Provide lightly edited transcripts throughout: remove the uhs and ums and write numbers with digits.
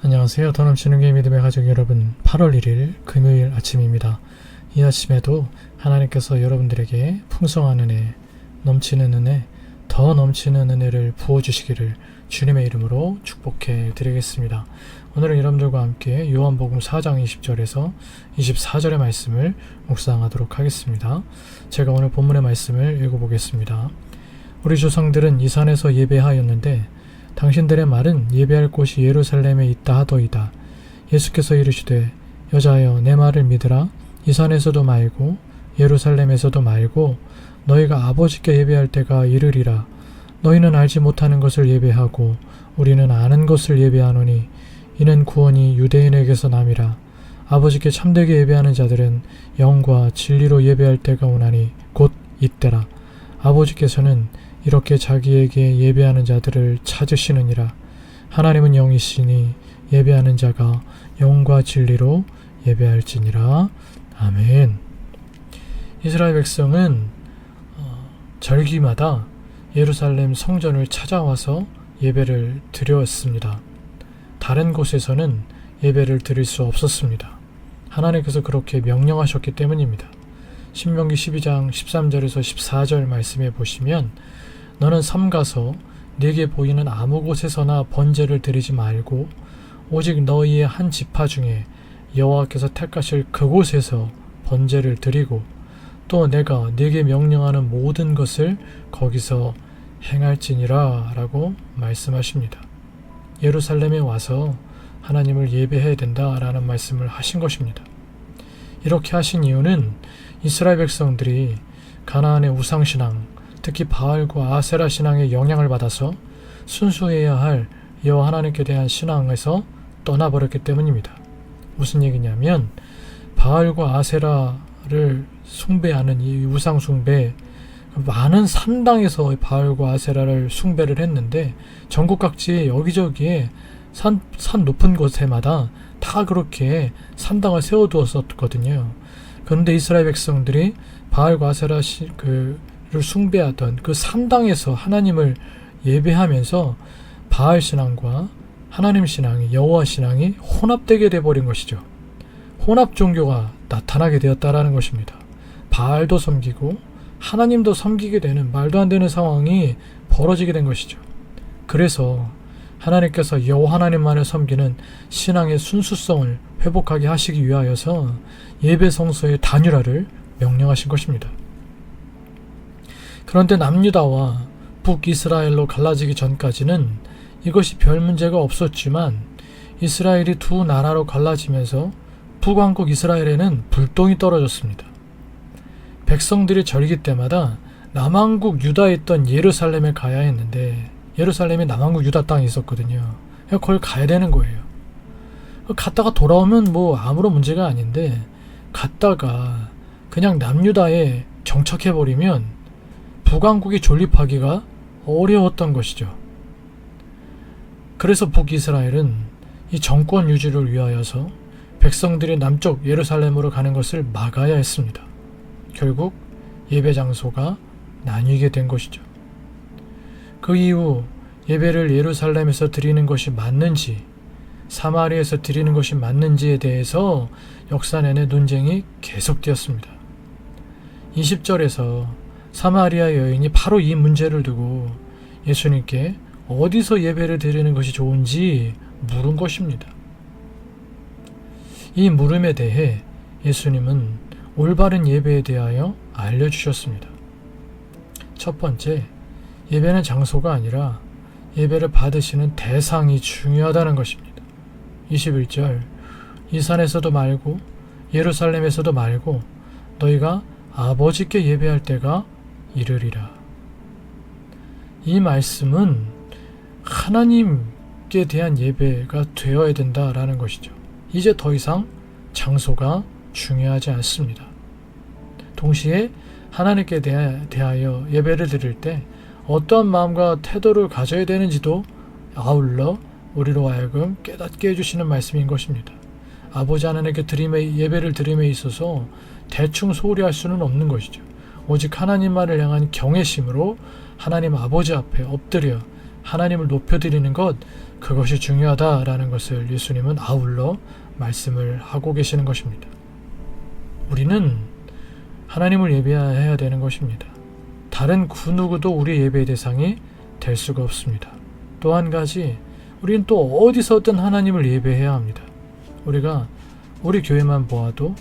안녕하세요. 더 넘치는 게 믿음의 가족 여러분, 8월 1일 금요일 아침입니다. 이 아침에도 하나님께서 여러분들에게 풍성한 은혜, 넘치는 은혜, 더 넘치는 은혜를 부어주시기를 주님의 이름으로 축복해 드리겠습니다. 오늘은 여러분들과 함께 요한복음 4장 20절에서 24절의 말씀을 묵상하도록 하겠습니다. 제가 오늘 본문의 말씀을 읽어보겠습니다. 우리 조상들은 이 산에서 예배하였는데 당신들의 말은 예배할 곳이 예루살렘에 있다 하더이다. 예수께서 이르시되 여자여 내 말을 믿으라. 이 산에서도 말고 예루살렘에서도 말고 너희가 아버지께 예배할 때가 이르리라. 너희는 알지 못하는 것을 예배하고 우리는 아는 것을 예배하노니 이는 구원이 유대인에게서 남이라. 아버지께 참되게 예배하는 자들은 영과 진리로 예배할 때가 오나니 곧 이때라. 아버지께서는 이렇게 자기에게 예배하는 자들을 찾으시느니라. 하나님은 영이시니 예배하는 자가 영과 진리로 예배할지니라. 아멘. 이스라엘 백성은 절기마다 예루살렘 성전을 찾아와서 예배를 드렸습니다. 다른 곳에서는 예배를 드릴 수 없었습니다. 하나님께서 그렇게 명령하셨기 때문입니다. 신명기 12장 13절에서 14절 말씀에 보시면 너는 삼가서 네게 보이는 아무 곳에서나 번제를 드리지 말고 오직 너희의 한 지파 중에 여호와께서 택하실 그곳에서 번제를 드리고 또 내가 네게 명령하는 모든 것을 거기서 행할지니라 라고 말씀하십니다. 예루살렘에 와서 하나님을 예배해야 된다라는 말씀을 하신 것입니다. 이렇게 하신 이유는 이스라엘 백성들이 가나안의 우상신앙, 특히 바알과 아세라 신앙의 영향을 받아서 순수해야 할 여호와 하나님께 대한 신앙에서 떠나버렸기 때문입니다. 무슨 얘기냐면 바알과 아세라를 숭배하는 이 우상 숭배, 많은 산당에서 바알과 아세라를 숭배를 했는데 전국 각지 여기저기에 산 높은 곳에마다 다 그렇게 산당을 세워두었었거든요. 그런데 이스라엘 백성들이 바알과 아세라 를 숭배하던 그 산당에서 하나님을 예배하면서 바알 신앙과 하나님 신앙이, 여호와 신앙이 혼합되게 돼버린 것이죠. 혼합 종교가 나타나게 되었다라는 것입니다. 바알도 섬기고 하나님도 섬기게 되는 말도 안 되는 상황이 벌어지게 된 것이죠. 그래서 하나님께서 여호와 하나님만을 섬기는 신앙의 순수성을 회복하게 하시기 위하여서 예배 성소의 단일화를 명령하신 것입니다. 그런데 남유다와 북이스라엘로 갈라지기 전까지는 이것이 별 문제가 없었지만 이스라엘이 두 나라로 갈라지면서 북왕국 이스라엘에는 불똥이 떨어졌습니다. 백성들이 절기 때마다 남왕국 유다에 있던 예루살렘에 가야 했는데 예루살렘에 남왕국 유다 땅이 있었거든요. 거기 가야 되는 거예요. 갔다가 돌아오면 뭐 아무런 문제가 아닌데 갔다가 그냥 남유다에 정착해버리면 북왕국이 존립하기가 어려웠던 것이죠. 그래서 북이스라엘은 이 정권 유지를 위하여서 백성들이 남쪽 예루살렘으로 가는 것을 막아야 했습니다. 결국 예배 장소가 나뉘게 된 것이죠. 그 이후 예배를 예루살렘에서 드리는 것이 맞는지 사마리아에서 드리는 것이 맞는지에 대해서 역사 내내 논쟁이 계속되었습니다. 20절에서 사마리아 여인이 바로 이 문제를 두고 예수님께 어디서 예배를 드리는 것이 좋은지 물은 것입니다. 이 물음에 대해 예수님은 올바른 예배에 대하여 알려주셨습니다. 첫 번째, 예배는 장소가 아니라 예배를 받으시는 대상이 중요하다는 것입니다. 21절, 이 산에서도 말고 예루살렘에서도 말고 너희가 아버지께 예배할 때가 이르리라. 이 말씀은 하나님께 대한 예배가 되어야 된다라는 것이죠. 이제 더 이상 장소가 중요하지 않습니다. 동시에 하나님께 대하여 예배를 드릴 때 어떠한 마음과 태도를 가져야 되는지도 아울러 우리로 하여금 깨닫게 해주시는 말씀인 것입니다. 아버지 하나님께 예배를 드림에 있어서 대충 소홀히 할 수는 없는 것이죠. 오직 하나님만을 향한 경외심으로 하나님 아버지 앞에 엎드려 하나님을 높여드리는 것, 그것이 중요하다라는 것을 예수님은 아울러 말씀을 하고 계시는 것입니다. 우리는 하나님을 예배해야 되는 것입니다. 다른 그 누구도 우리 예배의 대상이 될 수가 없습니다. 또 한 가지, 우리는 또 어디서든 하나님을 예배해야 합니다. 우리가 우리 교회만 보아도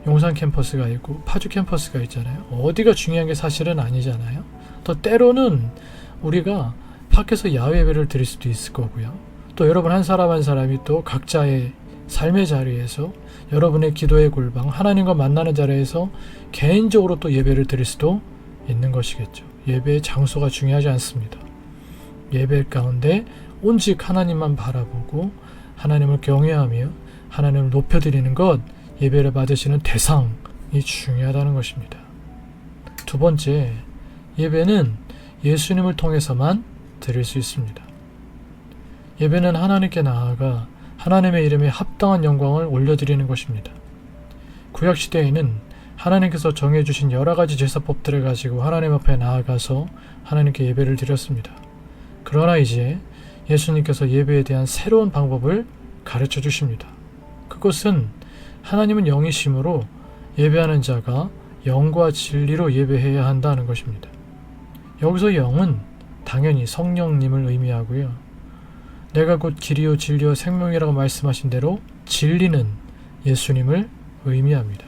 용산 캠퍼스가 있고 파주 캠퍼스가 있잖아요. 어디가 중요한 게 사실은 아니잖아요. 또 때로는 우리가 밖에서 야외 예배를 드릴 수도 있을 거고요. 또 여러분 한 사람 한 사람이 또 각자의 삶의 자리에서 여러분의 기도의 골방, 하나님과 만나는 자리에서 개인적으로 또 예배를 드릴 수도 있는 것이겠죠. 예배의 장소가 중요하지 않습니다. 예배 가운데 온직 하나님만 바라보고 하나님을 경외하며 하나님을 높여드리는 것, 예배를 받으시는 대상이 중요하다는 것입니다. 두 번째, 예배는 예수님을 통해서만 드릴 수 있습니다. 예배는 하나님께 나아가 하나님의 이름에 합당한 영광을 올려드리는 것입니다. 구약시대에는 하나님께서 정해주신 여러 가지 제사법들을 가지고 하나님 앞에 나아가서 하나님께 예배를 드렸습니다. 그러나 이제 예수님께서 예배에 대한 새로운 방법을 가르쳐 주십니다. 그것은 하나님은 영이심으로 예배하는 자가 영과 진리로 예배해야 한다는 것입니다. 여기서 영은 당연히 성령님을 의미하고요. 내가 곧 길이요 진리요 생명이라고 말씀하신 대로 진리는 예수님을 의미합니다.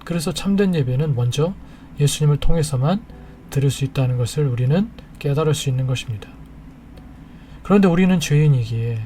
그래서 참된 예배는 먼저 예수님을 통해서만 드릴 수 있다는 것을 우리는 깨달을 수 있는 것입니다. 그런데 우리는 죄인이기에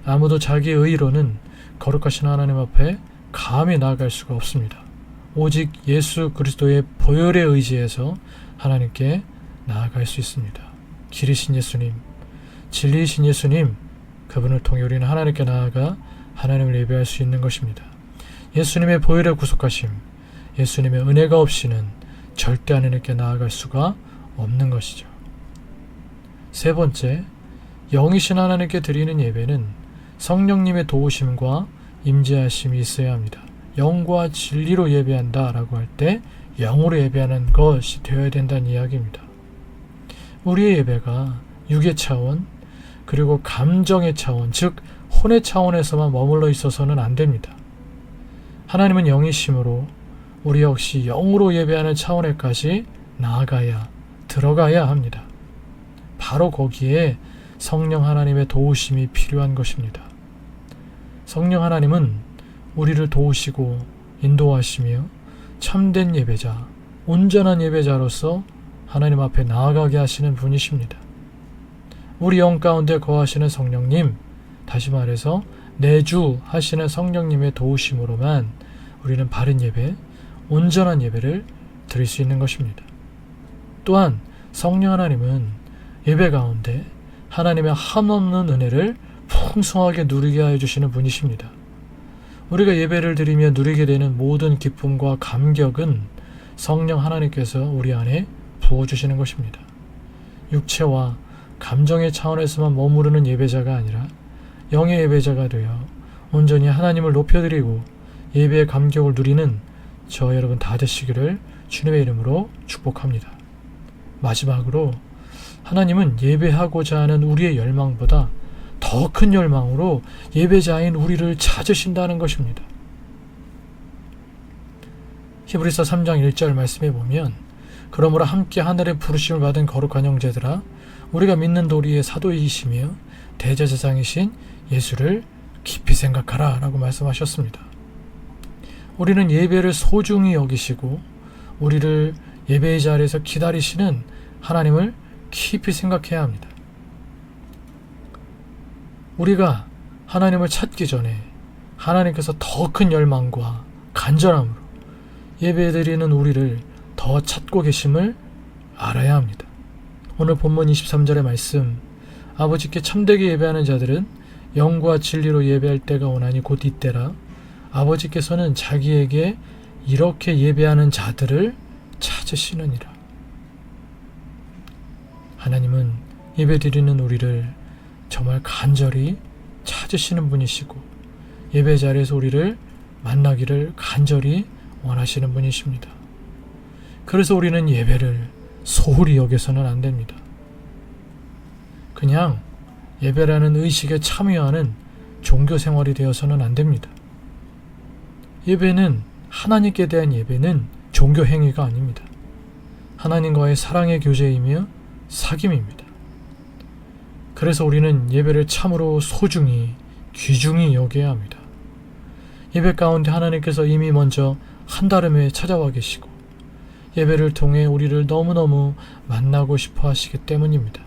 아무도 자기의 의로는 거룩하신 하나님 앞에 감히 나아갈 수가 없습니다. 오직 예수 그리스도의 보혈에 의지해서 하나님께 나아갈 수 있습니다. 길이신 예수님, 진리이신 예수님, 그분을 통해 우리는 하나님께 나아가 하나님을 예배할 수 있는 것입니다. 예수님의 보혈의 구속하심, 예수님의 은혜가 없이는 절대 하나님께 나아갈 수가 없는 것이죠. 세 번째, 영이신 하나님께 드리는 예배는 성령님의 도우심과 임재하심이 있어야 합니다. 영과 진리로 예배한다 라고 할 때 영으로 예배하는 것이 되어야 된다는 이야기입니다. 우리의 예배가 육의 차원 그리고 감정의 차원, 즉 혼의 차원에서만 머물러 있어서는 안 됩니다. 하나님은 영이심으로 우리 역시 영으로 예배하는 차원에까지 나아가야, 들어가야 합니다. 바로 거기에 성령 하나님의 도우심이 필요한 것입니다. 성령 하나님은 우리를 도우시고 인도하시며 참된 예배자, 온전한 예배자로서 하나님 앞에 나아가게 하시는 분이십니다. 우리 영 가운데 거하시는 성령님, 다시 말해서 내주 하시는 성령님의 도우심으로만 우리는 바른 예배, 온전한 예배를 드릴 수 있는 것입니다. 또한 성령 하나님은 예배 가운데 하나님의 한없는 은혜를 풍성하게 누리게 하여 주시는 분이십니다. 우리가 예배를 드리며 누리게 되는 모든 기쁨과 감격은 성령 하나님께서 우리 안에 부어주시는 것입니다. 육체와 감정의 차원에서만 머무르는 예배자가 아니라 영의 예배자가 되어 온전히 하나님을 높여드리고 예배의 감격을 누리는 저 여러분 다 되시기를 주님의 이름으로 축복합니다. 마지막으로 하나님은 예배하고자 하는 우리의 열망보다 더 큰 열망으로 예배자인 우리를 찾으신다는 것입니다. 히브리서 3장 1절 말씀에 보면 그러므로 함께 하늘의 부르심을 받은 거룩한 형제들아 우리가 믿는 도리의 사도이시며 대제사장이신 예수를 깊이 생각하라 라고 말씀하셨습니다. 우리는 예배를 소중히 여기시고 우리를 예배의 자리에서 기다리시는 하나님을 깊이 생각해야 합니다. 우리가 하나님을 찾기 전에 하나님께서 더 큰 열망과 간절함으로 예배드리는 우리를 더 찾고 계심을 알아야 합니다. 오늘 본문 23절의 말씀, 아버지께 참되게 예배하는 자들은 영과 진리로 예배할 때가 오나니 곧 이때라. 아버지께서는 자기에게 이렇게 예배하는 자들을 찾으시느니라. 하나님은 예배드리는 우리를 정말 간절히 찾으시는 분이시고 예배 자리에서 우리를 만나기를 간절히 원하시는 분이십니다. 그래서 우리는 예배를 소홀히 여겨서는 안 됩니다. 그냥 예배라는 의식에 참여하는 종교 생활이 되어서는 안 됩니다. 예배는, 하나님께 대한 예배는 종교 행위가 아닙니다. 하나님과의 사랑의 교제이며 사귐입니다. 그래서 우리는 예배를 참으로 소중히, 귀중히 여겨야 합니다. 예배 가운데 하나님께서 이미 먼저 한달음에 찾아와 계시고 예배를 통해 우리를 너무너무 만나고 싶어 하시기 때문입니다.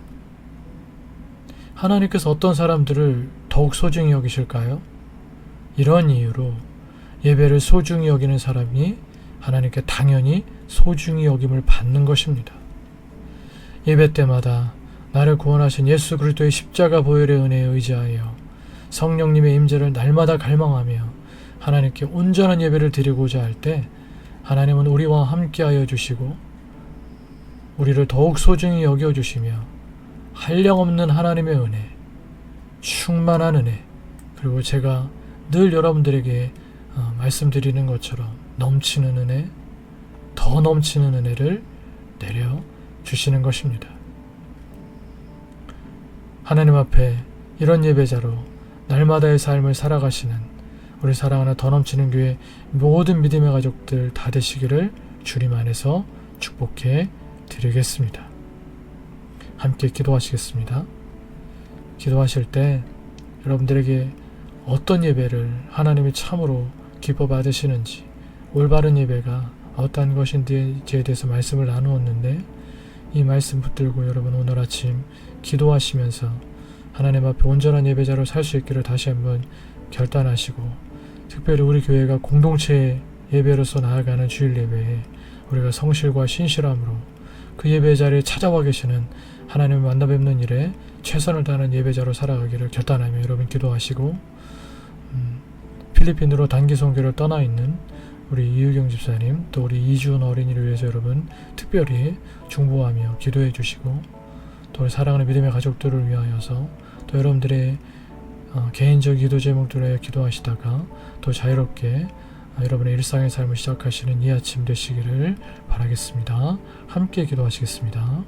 하나님께서 어떤 사람들을 더욱 소중히 여기실까요? 이러한 이유로 예배를 소중히 여기는 사람이 하나님께 당연히 소중히 여김을 받는 것입니다. 예배 때마다 나를 구원하신 예수 그리스도의 십자가 보혈의 은혜에 의지하여 성령님의 임재를 날마다 갈망하며 하나님께 온전한 예배를 드리고자 할 때 하나님은 우리와 함께하여 주시고 우리를 더욱 소중히 여겨주시며 한량없는 하나님의 은혜, 충만한 은혜, 그리고 제가 늘 여러분들에게 말씀드리는 것처럼 넘치는 은혜, 더 넘치는 은혜를 내려주시는 것입니다. 하나님 앞에 이런 예배자로 날마다의 삶을 살아가시는 우리 사랑하는 더 넘치는 교회 모든 믿음의 가족들 다 되시기를 주님 안에서 축복해 드리겠습니다. 함께 기도하시겠습니다. 기도하실 때 여러분들에게 어떤 예배를 하나님이 참으로 기뻐 받으시는지, 올바른 예배가 어떤 것인지에 대해서 말씀을 나누었는데, 이 말씀 붙들고 여러분 오늘 아침 기도하시면서 하나님 앞에 온전한 예배자로 살 수 있기를 다시 한번 결단하시고, 특별히 우리 교회가 공동체 예배로서 나아가는 주일 예배에 우리가 성실과 신실함으로 그 예배 자리에 찾아와 계시는 하나님을 만나 뵙는 일에 최선을 다하는 예배자로 살아가기를 결단하며 여러분 기도하시고, 필리핀으로 단기 선교를 떠나 있는 우리 이유경 집사님, 또 우리 이주은 어린이를 위해서 여러분 특별히 중보하며 기도해 주시고, 또 우리 사랑하는 믿음의 가족들을 위하여서 또 여러분들의 개인적 기도 제목들을 위해 기도하시다가 또 자유롭게 여러분의 일상의 삶을 시작하시는 이 아침 되시기를 바라겠습니다. 함께 기도하시겠습니다.